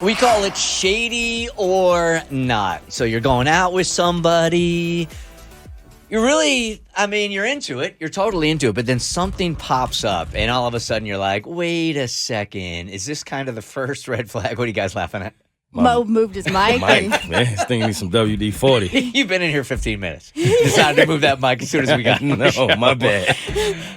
We call it shady or not. So you're going out with somebody. You're really, you're into it. You're totally into it. But then something pops up and all of a sudden you're like, wait a second. Is this kind of the first red flag? What are you guys laughing at? Mo moved his mic. Man, this thing needs some WD-40. You've been in here 15 minutes. Decided to move that mic as soon as we got on the show. My bad.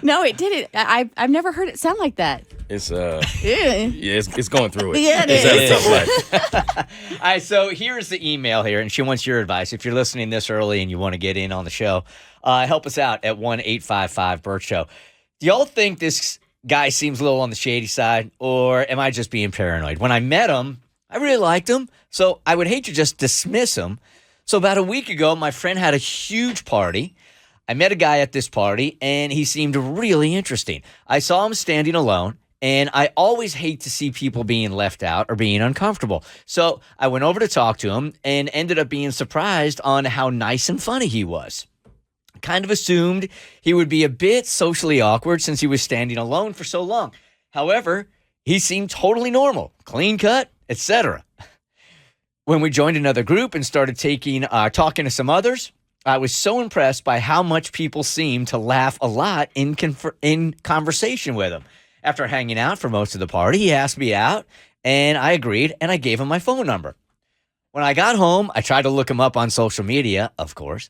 No, it didn't. I've never heard it sound like that. It's it's going through it. Yeah, it It's had a tough life. All right, so here's the email here, and she wants your advice. If you're listening this early and you want to get in on the show, help us out at 1-855-BERT Show. Do y'all think this guy seems a little on the shady side, or am I just being paranoid? When I met him, I really liked him, so I would hate to just dismiss him. So about a week ago, my friend had a huge party. I met a guy at this party, and he seemed really interesting. I saw him standing alone, and I always hate to see people being left out or being uncomfortable. So I went over to talk to him and ended up being surprised on how nice and funny he was. Kind of assumed he would be a bit socially awkward since he was standing alone for so long. However, he seemed totally normal, clean cut, etc. When we joined another group and started talking to some others, I was so impressed by how much people seemed to laugh a lot in conversation with him. After hanging out for most of the party, he asked me out, and I agreed, and I gave him my phone number. When I got home, I tried to look him up on social media, of course,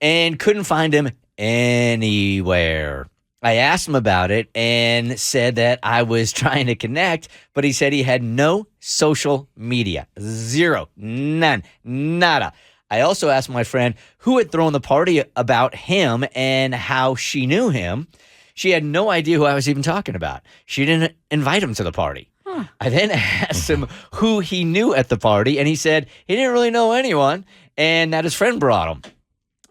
and couldn't find him anywhere. I asked him about it and said that I was trying to connect, but he said he had no social media. Zero. None. Nada. I also asked my friend who had thrown the party about him and how she knew him. She had no idea who I was even talking about. She didn't invite him to the party. I then asked him who he knew at the party, and he said he didn't really know anyone and that his friend brought him,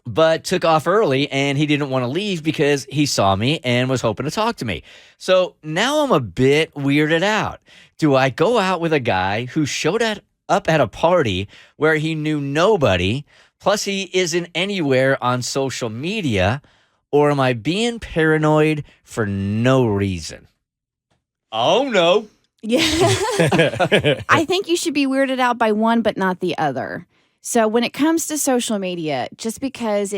but took off early, and he didn't want to leave because he saw me and was hoping to talk to me. So now I'm a bit weirded out. Do I go out with a guy who showed up at a party where he knew nobody, plus he isn't anywhere on social media, or am I being paranoid for no reason? Oh, no. Yeah. I think you should be weirded out by one, but not the other. So when it comes to social media, just because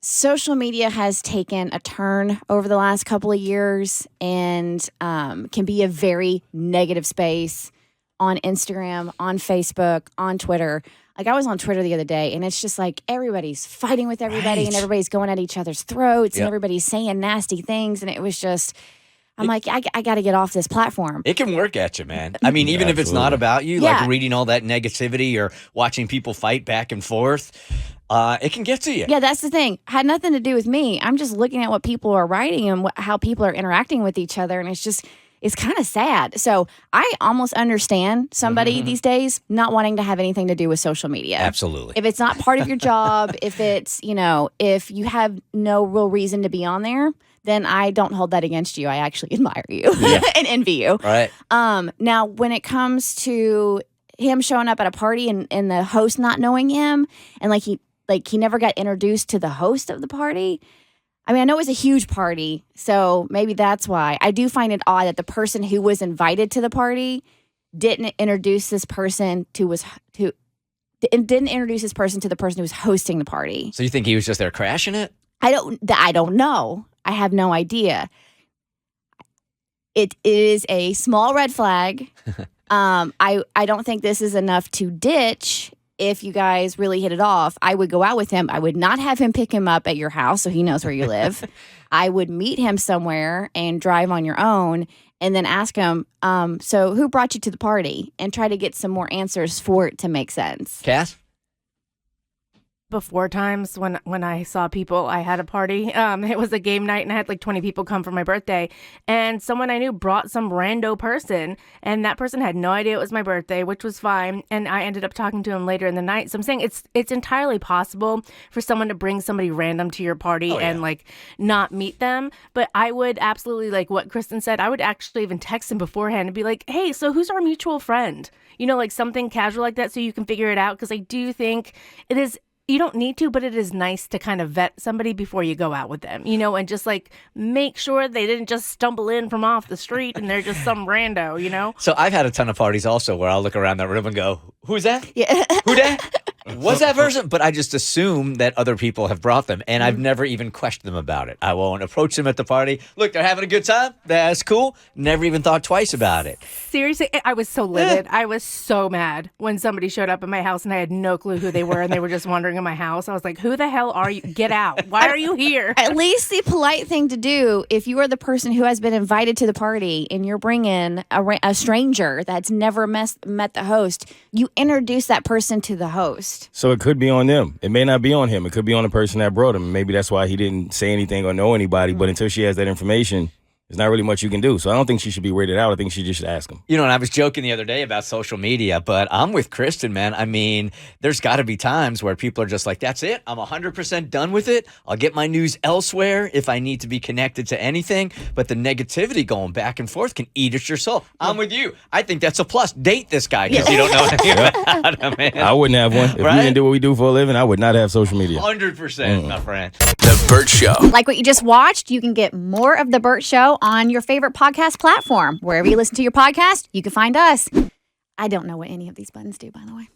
social media has taken a turn over the last couple of years and can be a very negative space on Instagram, on Facebook, on Twitter. Like I was on Twitter the other day, and it's just like everybody's fighting with everybody, and everybody's going at each other's throats, and everybody's saying nasty things, and it was just... I'm like, I got to get off this platform. It can work at you, man. I mean, even if it's not about you, like reading all that negativity or watching people fight back and forth, it can get to you. Yeah, that's the thing. Had nothing to do with me. I'm just looking at what people are writing and how people are interacting with each other, and it's kind of sad. So I almost understand somebody these days not wanting to have anything to do with social media. Absolutely. If it's not part of your job, if it's, if you have no real reason to be on there, then I don't hold that against you. I actually admire you and envy you. Right. Now, when it comes to him showing up at a party and the host not knowing him, and he never got introduced to the host of the party. I mean, I know it was a huge party, so maybe that's why. I do find it odd that the person who was invited to the party didn't introduce this person to the person who was hosting the party. So you think he was just there crashing it? I don't know. I have no idea. It is a small red flag. I don't think this is enough to ditch. If you guys really hit it off, I would go out with him. I would not have him pick him up at your house so he knows where you live. I would meet him somewhere and drive on your own and then ask him, so who brought you to the party? And try to get some more answers for it to make sense. Cass? Before times when I saw people, I had a party. It was a game night, and I had like 20 people come for my birthday. And someone I knew brought some rando person, and that person had no idea it was my birthday, which was fine. And I ended up talking to him later in the night. So I'm saying it's entirely possible for someone to bring somebody random to your party and like not meet them. But I would absolutely, like what Kristen said, I would actually even text him beforehand and be like, hey, so who's our mutual friend? Like something casual like that so you can figure it out. Because I do think it is You don't need to, but it is nice to kind of vet somebody before you go out with them, and just like make sure they didn't just stumble in from off the street and they're just some rando. So I've had a ton of parties also where I'll look around that room and go, who's that? Yeah. Who that? What's that person? But I just assume that other people have brought them, and I've never even questioned them about it. I won't approach them at the party. Look, they're having a good time. That's cool. Never even thought twice about it. Seriously, I was so livid. I was so mad when somebody showed up at my house and I had no clue who they were and they were just wandering in my house. I was like, who the hell are you? Get out. Why are you here? At least the polite thing to do, if you are the person who has been invited to the party and you're bringing a stranger that's never met the host, you introduce that person to the host. So it could be on them. It may not be on him. It could be on the person that brought him. Maybe that's why he didn't say anything or know anybody. But until she has that information, there's not really much you can do. So I don't think she should be weirded out. I think she just should ask him. And I was joking the other day about social media, but I'm with Kristen, man. I mean, there's got to be times where people are just like, that's it. I'm 100% done with it. I'll get my news elsewhere if I need to be connected to anything. But the negativity going back and forth can eat at your soul. I'm with you. I think that's a plus. Date this guy because you don't know anything about him, man. I wouldn't have one. If we didn't do what we do for a living, I would not have social media. 100%, my friend. The Bert Show. Like what you just watched, you can get more of The Bert Show on your favorite podcast platform. Wherever you listen to your podcast, you can find us. I don't know what any of these buttons do, by the way.